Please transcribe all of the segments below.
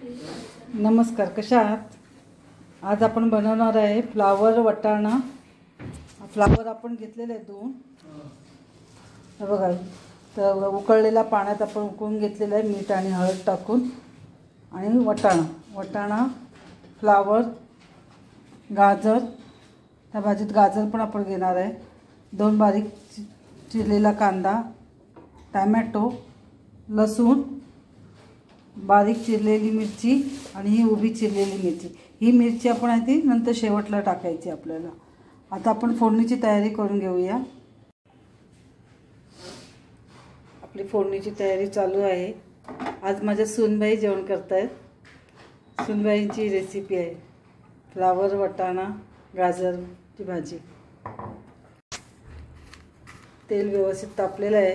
नमस्कार, कशा आहात? आज आपण बनवणार आहे फ्लावर वटाणा। फ्लावर आपण घेतलेले आहेत 2, हे बघा। तर उकळलेल्या पाण्यात आपण उकळून घेतलेलं आहे मीठ आणि हळद टाकून। आणि वटाणा, फ्लावर, गाजर, त्या भाजीत गाजर पण आपण घेणार आहे। 2 बारीक चिरलेला कांदा, टोमॅटो, लसूण, बारीक चिरलेली मिरची आणि ही उभी चिरलेली मिरची। ही मिरची आपण आहे ती नंतर शेवटला टाकायची आपल्याला। आता आपण फोडणीची तयारी करून घेऊया। आपली फोडणीची तयारी चालू आहे। आज माझ्या सूनबाई जेवण करतायत। सूनबाईंची रेसिपी आहे फ्लावर वटाणा गाजरची भाजी। तेल व्यवस्थित तापलेलं आहे।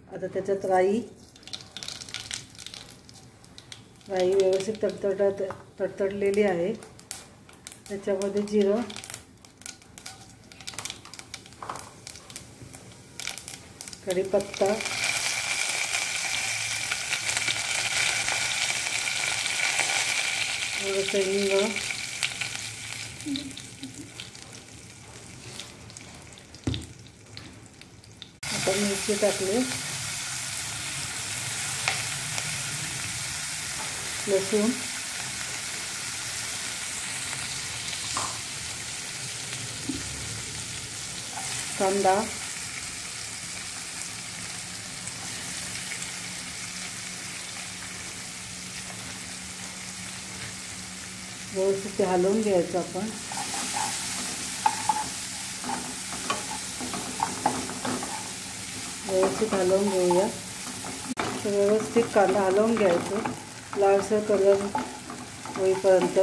आता त्याच्यात राई व्यवस्थित तडतडलेली आहे। त्याच्यामध्ये जिरं, कढीपत्ता, थोडंसं हिंग, आता मिरची टाकली, लसूण, कांदा, व्यवस्थित हलवून घ्यायचं आपण। व्यवस्थित हलवून घेऊया। व्यवस्थित कांदा हलवून घ्यायचं लालसर कलर होईपर्यंत।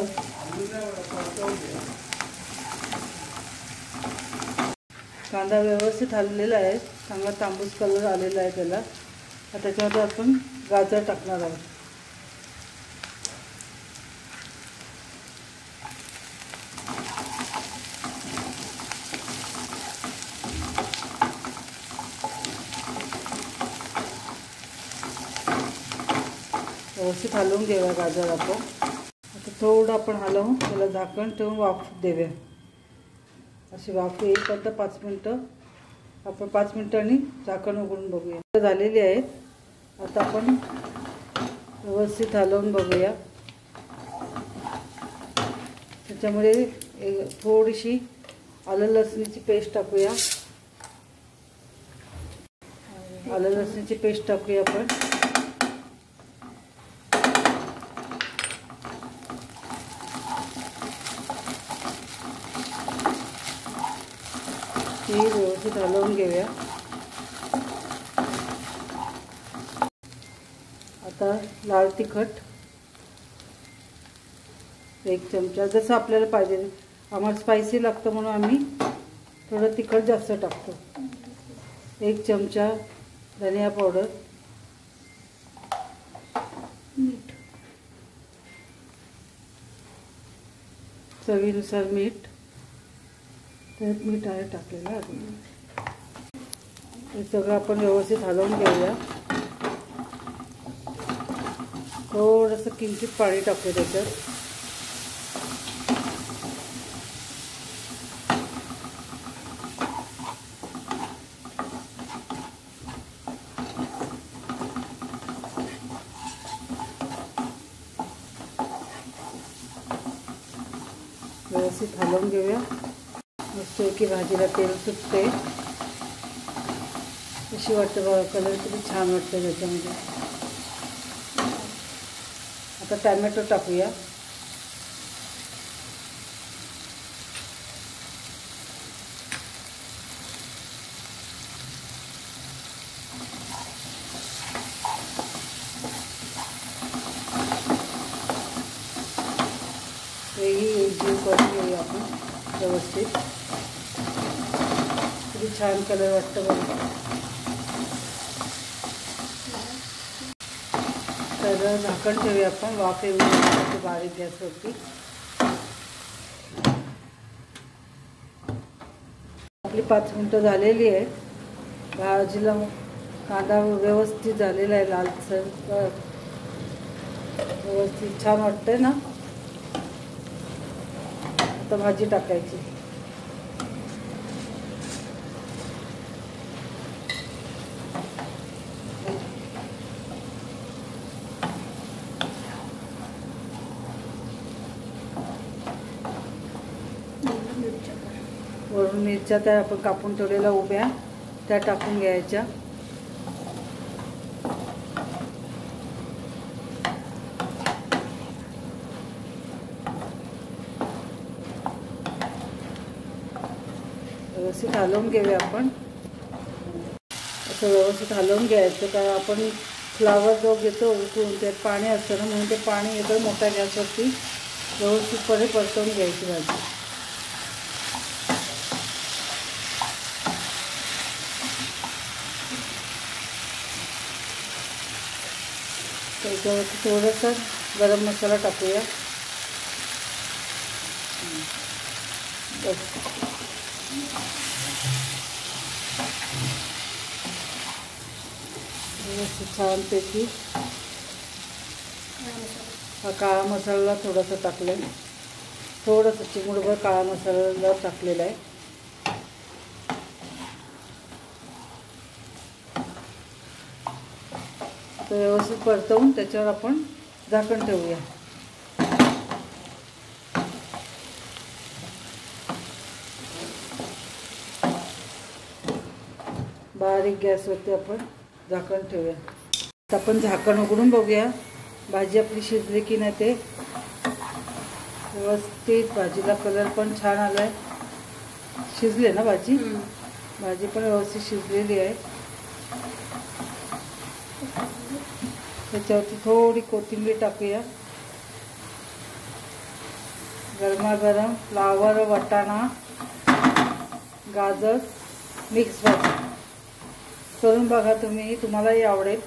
कांदा व्यवस्थित हललेला आहे, चांगला तांबूस कलर आलेला आहे त्याला। आता त्याच्यामध्ये आपण गाजर टाकणार आहोत। व्यवस्थित हलवून घेऊया गाजर आपण। आता थोडं आपण हलवून त्याला झाकण ठेवून वाफ देऊया। अशी वाफ येईपर्यंत 5 मिनिटं आपण 5 मिनिटांनी झाकण उघडून बघूया। झालेली आहेत। आता आपण व्यवस्थित हलवून बघूया। त्याच्यामध्ये थोडीशी आलं लसणीची पेस्ट टाकूया। आलं लसणीची पेस्ट टाकूया आपण। ती व्यवस्थित हलवून घेऊया। आता लाल तिखट 1 चमचा, जसं आपल्याला पाहिजे। आम्हाला स्पायसी लागतं म्हणून आम्ही थोडं तिखट जास्त टाकतो। 1 चमचा धनिया पावडर, मीठ, चवीनुसार मीठ, त्यात मीठ आहे टाकलेलं आहे। हे सगळं आपण व्यवस्थित हलवून घेऊया। थोडंसं किंचित पाणी टाकू त्याच्यात। व्यवस्थित हलवून घेऊया। मस्त की भाजीला तेल सुटते, अशी वाटतं बघा। कलर किती छान वाटतं त्याच्यामध्ये। आता टोमॅटो टाकूया। हेही एकजीव करून घेऊया आपण व्यवस्थित। किती छान कलर वाटतं बघा। तर झाकण ठेवूया आपण, वाफ येऊन बारीक गॅसवरती। आपली 5 मिनिटं झालेली आहे। भाजीला कांदा व्यवस्थित झालेला आहे लालसर। व्यवस्थित छान वाटतंय ना. आता भाजी टाकायची. वरून मिरच्या त्या आपण कापून ठेवलेल्या उभ्या त्या टाकून घ्यायच्या. व्यवस्थित हलवून घेऊया आपण. असं व्यवस्थित हलवून घ्यायचं, कारण आपण फ्लावर जो घेतो उकळून त्यात पाणी असतं ना, म्हणून ते पाणी एकदम मोठ्या गॅसवरती व्यवस्थितपणे परतवून घ्यायची भाजी. त्याच्यावरती थोडासा गरम मसाला टाकूया. छानपैकी हा काळा मसाला थोडासा टाकला आहे. थोडंसं चिमूटभर काळा मसाला टाकलेला आहे. तर व्यवस्थित परतवून त्याच्यावर आपण झाकण ठेवूया. बारीक गॅसवरती आपण झाकण ठेवूया. आता आपण झाकण उघडून बघूया भाजी आपली शिजली की नाही ते. व्यवस्थित भाजीला कलर पण छान आला आहे. शिजले ना भाजी. भाजी पण व्यवस्थित शिजलेली आहे. त्याच्यावरती थोडी कोथिंबीर टाकूया. गरमागरम फ्लावर, वाटाणा, गाजर मिक्स भाजी करून बघा तुम्ही, तुम्हालाही आवडेल.